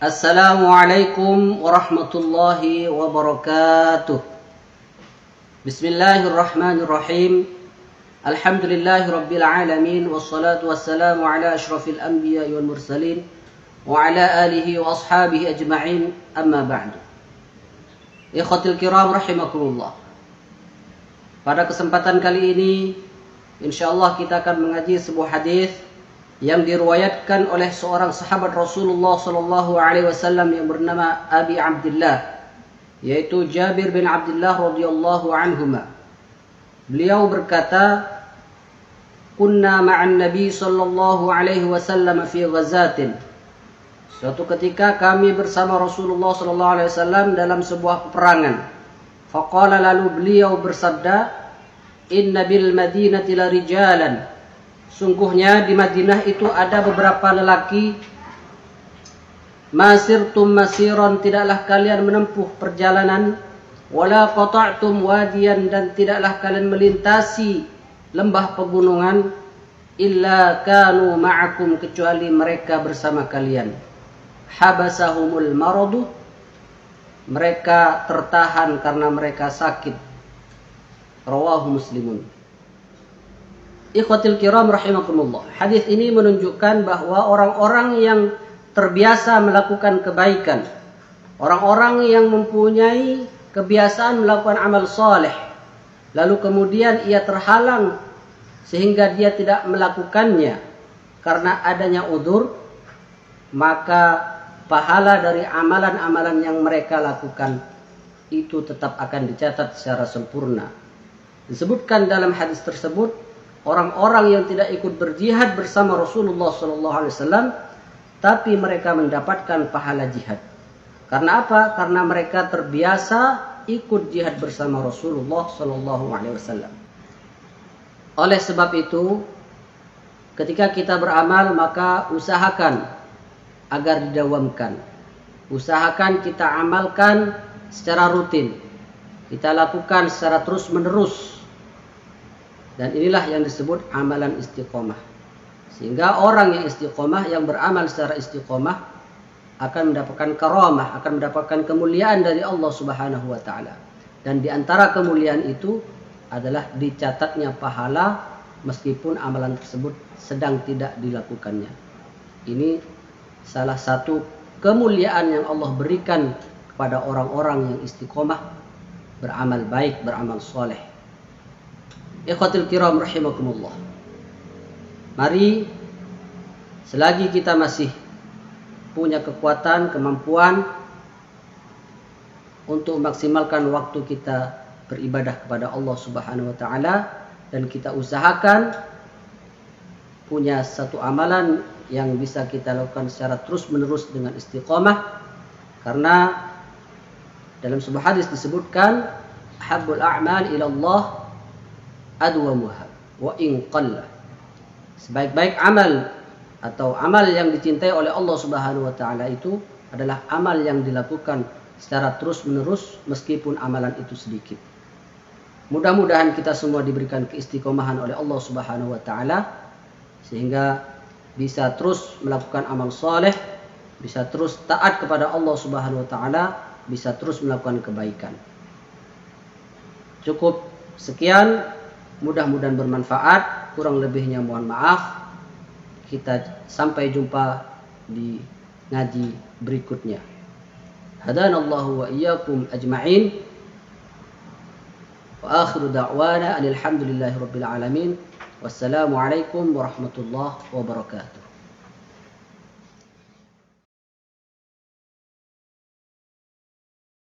Assalamualaikum warahmatullahi wabarakatuh. Bismillahirrahmanirrahim. Alhamdulillahi rabbil alamin. Wassalatu wassalamu ala ashrafil anbiya wal mursalin wa ala alihi wa ashabihi ajma'in. Amma ba'du. Ikhwatil kiram rahimakumullah. Pada kesempatan kali ini insyaallah kita akan mengaji sebuah hadis yang diriwayatkan oleh seorang sahabat Rasulullah sallallahu alaihi wasallam yang bernama Abi Abdullah, yaitu Jabir bin Abdullah radhiyallahu anhuma. Beliau berkata, "Kunna ma'an Nabi sallallahu alaihi wasallam fi ghazatin." Suatu ketika kami bersama Rasulullah sallallahu alaihi wasallam dalam sebuah peperangan. Faqala, lalu beliau bersabda, "Inna bil Madinati la rijalan." Sungguhnya di Madinah itu ada beberapa lelaki. Masirtum masiran, tidaklah kalian menempuh perjalanan. Wala qata'tum wadiyan, dan tidaklah kalian melintasi lembah pegunungan. Illa kanu ma'akum, kecuali mereka bersama kalian. Habasahumul maradu, mereka tertahan karena mereka sakit. Rawahu Muslimun. Ikhwatil kiram rahimakumullah. Hadis ini menunjukkan bahwa orang-orang yang terbiasa melakukan kebaikan, orang-orang yang mempunyai kebiasaan melakukan amal soleh, lalu kemudian ia terhalang sehingga dia tidak melakukannya karena adanya udzur, maka pahala dari amalan-amalan yang mereka lakukan itu tetap akan dicatat secara sempurna. Disebutkan dalam hadis tersebut, orang-orang yang tidak ikut berjihad bersama Rasulullah SAW, tapi mereka mendapatkan pahala jihad. Karena apa? Karena mereka terbiasa ikut jihad bersama Rasulullah SAW. Oleh sebab itu, ketika kita beramal, maka usahakan agar didawamkan. Usahakan kita amalkan secara rutin. Kita lakukan secara terus-menerus. Dan inilah yang disebut amalan istiqomah. Sehingga orang yang istiqomah, yang beramal secara istiqomah, akan mendapatkan karamah, akan mendapatkan kemuliaan dari Allah Subhanahu wa taala. Dan di antara kemuliaan itu adalah dicatatnya pahala meskipun amalan tersebut sedang tidak dilakukannya. Ini salah satu kemuliaan yang Allah berikan kepada orang-orang yang istiqomah, beramal baik, beramal soleh. Ikhwatil kiram rahimakumullah. Mari, selagi kita masih punya kekuatan, kemampuan untuk memaksimalkan waktu kita beribadah kepada Allah Subhanahu wa taala, dan kita usahakan punya satu amalan yang bisa kita lakukan secara terus-menerus dengan istiqomah. Karena dalam sebuah hadis disebutkan, "Habbul a'mal ila Allah adwamuha wa in qalla." Sebaik-baik amal atau amal yang dicintai oleh Allah Subhanahu wa taala itu adalah amal yang dilakukan secara terus-menerus meskipun amalan itu sedikit. Mudah-mudahan kita semua diberikan keistiqomahan oleh Allah Subhanahu wa taala sehingga bisa terus melakukan amal soleh, bisa terus taat kepada Allah Subhanahu wa taala, bisa terus melakukan kebaikan. Cukup sekian. Mudah-mudahan bermanfaat. Kurang lebihnya mohon maaf. Kita sampai jumpa di ngaji berikutnya. Hadanallahu wa iyyakum ajma'in. Wa akhiru da'wana alhamdulillahi rabbil alamin. Wassalamualaikum warahmatullahi wabarakatuh.